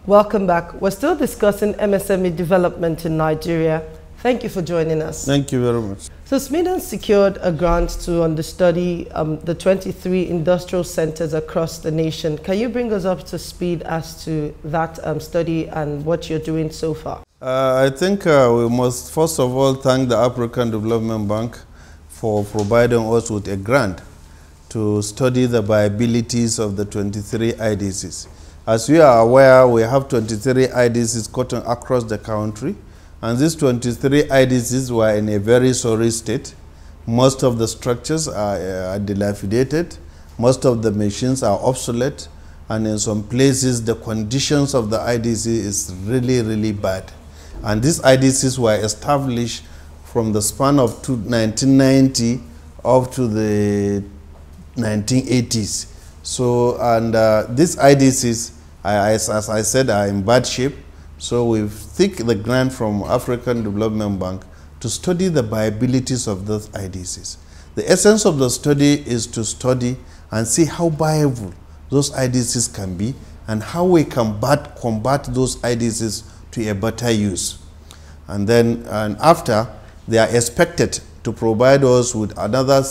Welcome back. We're still discussing MSME development in Nigeria. Thank you for joining us. Thank you very much. So SMEDAN secured a grant to understudy the 23 industrial centers across the nation. Can you bring us up to speed as to that study and what you're doing so far? I think we must first of all thank the African Development Bank for providing us with a grant to study the viabilities of the 23 IDCs. As we are aware, we have 23 IDCs cutting across the country, and these 23 IDCs were in a very sorry state. Most of the structures are dilapidated, most of the machines are obsolete, and in some places the conditions of the IDC is really, really bad. And these IDCs were established from the span of 1990 up to the 1980s. So, and these IDCs, as I said, are in bad shape. So we've taken the grant from African Development Bank to study the viabilities of those IDCs. The essence of the study is to study and see how viable those IDCs can be and how we can combat those IDCs to a better use. And then, after, they are expected to provide us with another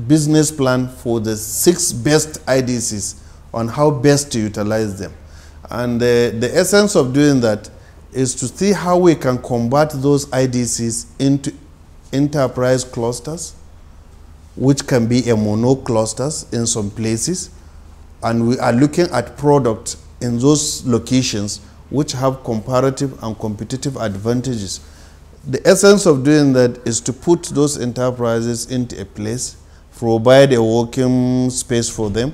business plan for the 6 best IDCs on how best to utilize them. And the essence of doing that is to see how we can convert those IDCs into enterprise clusters, which can be a mono clusters in some places. And we are looking at products in those locations which have comparative and competitive advantages. The essence of doing that is to put those enterprises into a place, provide a working space for them,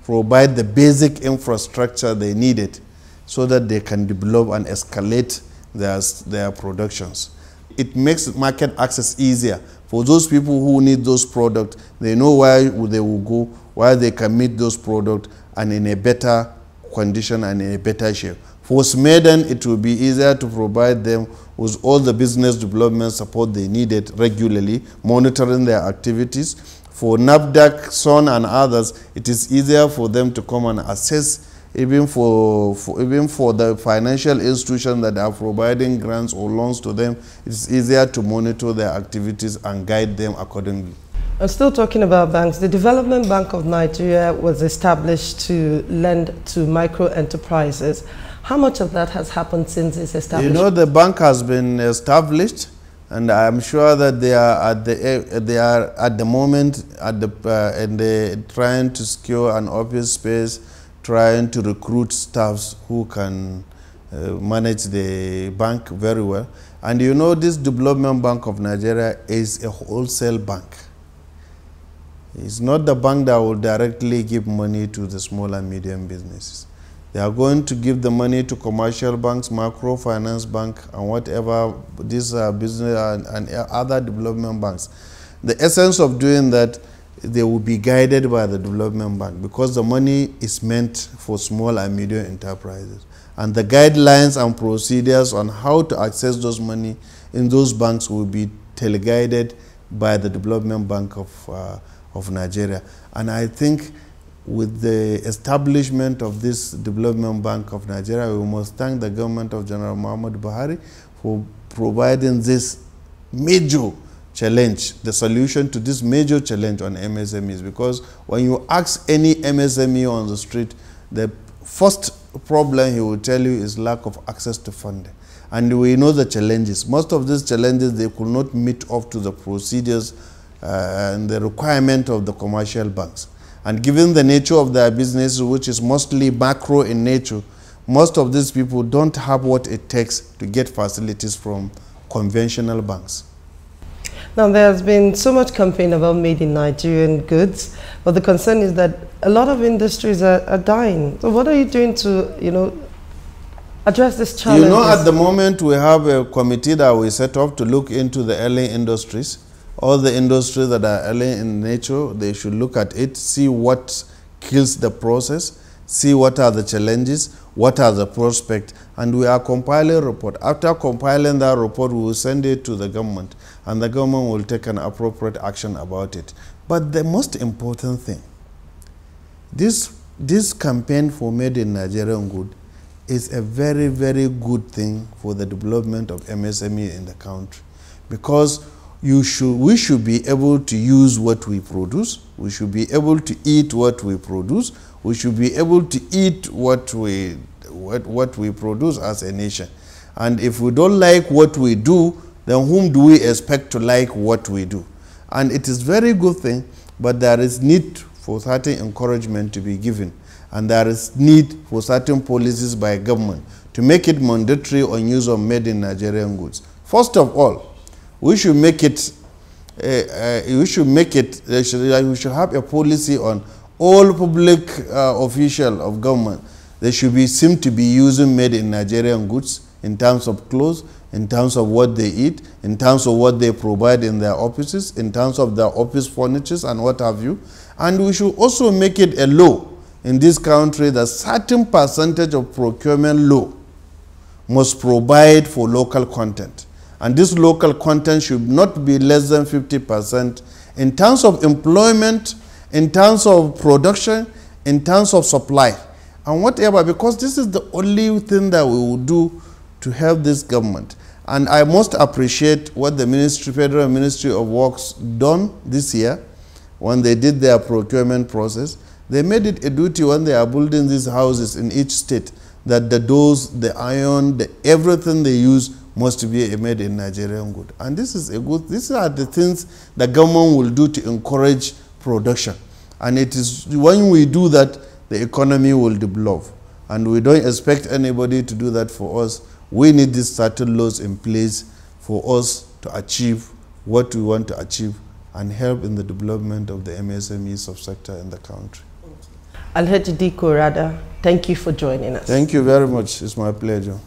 provide the basic infrastructure they needed so that they can develop and escalate their productions. It makes market access easier. For those people who need those products, they know where they will go, where they can meet those products, and in a better condition and in a better shape. For SMEDAN, it will be easier to provide them with all the business development support they needed regularly, monitoring their activities. For NAFDAC, SON, and others, it is easier for them to come and assess, even for the financial institutions that are providing grants or loans to them. It's easier to monitor their activities and guide them accordingly. I'm still talking about banks. The Development Bank of Nigeria was established to lend to micro enterprises. How much of that has happened since its establishment? You know, the bank has been established, and I'm sure that they are at the moment trying to secure an office space, trying to recruit staffs who can manage the bank very well. And you know, this Development Bank of Nigeria is a wholesale bank. It's not the bank that will directly give money to the small and medium businesses. They are going to give the money to commercial banks, microfinance bank, and whatever these business and other development banks. The essence of doing that, they will be guided by the development bank because the money is meant for small and medium enterprises. And the guidelines and procedures on how to access those money in those banks will be teleguided by the Development Bank of Nigeria. And I think with the establishment of this Development Bank of Nigeria, we must thank the government of General Muhammadu Buhari for providing this major challenge, the solution to this major challenge on MSMEs. Because when you ask any MSME on the street, the first problem he will tell you is lack of access to funding. And we know the challenges. Most of these challenges, they could not meet up to the procedures and the requirement of the commercial banks. And given the nature of their business, which is mostly macro in nature, most of these people don't have what it takes to get facilities from conventional banks. Now, there has been so much campaign about made in Nigerian goods, but the concern is that a lot of industries are dying. So what are you doing to, address this challenge? You know, at the moment, we have a committee that we set up to look into the early industries. All the industries that are early in nature, they should look at it, see what kills the process, see what are the challenges, what are the prospects, and we are compiling a report. After compiling that report, we will send it to the government, and the government will take an appropriate action about it. But the most important thing, this campaign for Made in Nigerian Good is a very, very good thing for the development of MSME in the country, because we should be able to use what we produce, we should be able to eat what we produce, we should be able to eat what we produce as a nation. And if we don't like what we do, then whom do we expect to like what we do? And it is very good thing, but there is need for certain encouragement to be given. And there is need for certain policies by government to make it mandatory on use of made in Nigerian goods. First of all, we should make it, we should have a policy on all public officials of government. They should seem to be using made in Nigerian goods in terms of clothes, in terms of what they eat, in terms of what they provide in their offices, in terms of their office furnitures and what have you. And we should also make it a law in this country that certain percentage of procurement law must provide for local content. And this local content should not be less than 50% in terms of employment, in terms of production, in terms of supply, and whatever, because this is the only thing that we will do to help this government. And I must appreciate what the Federal Ministry of Works done this year when they did their procurement process. They made it a duty when they are building these houses in each state that the doors, the iron, everything they use must be made in Nigerian good. And this is a good, these are the things the government will do to encourage production. And it is when we do that, the economy will develop. And we don't expect anybody to do that for us. We need these certain laws in place for us to achieve what we want to achieve and help in the development of the MSME subsector in the country. Alhaji Diko Rada, thank you for joining us. Thank you very much. It's my pleasure.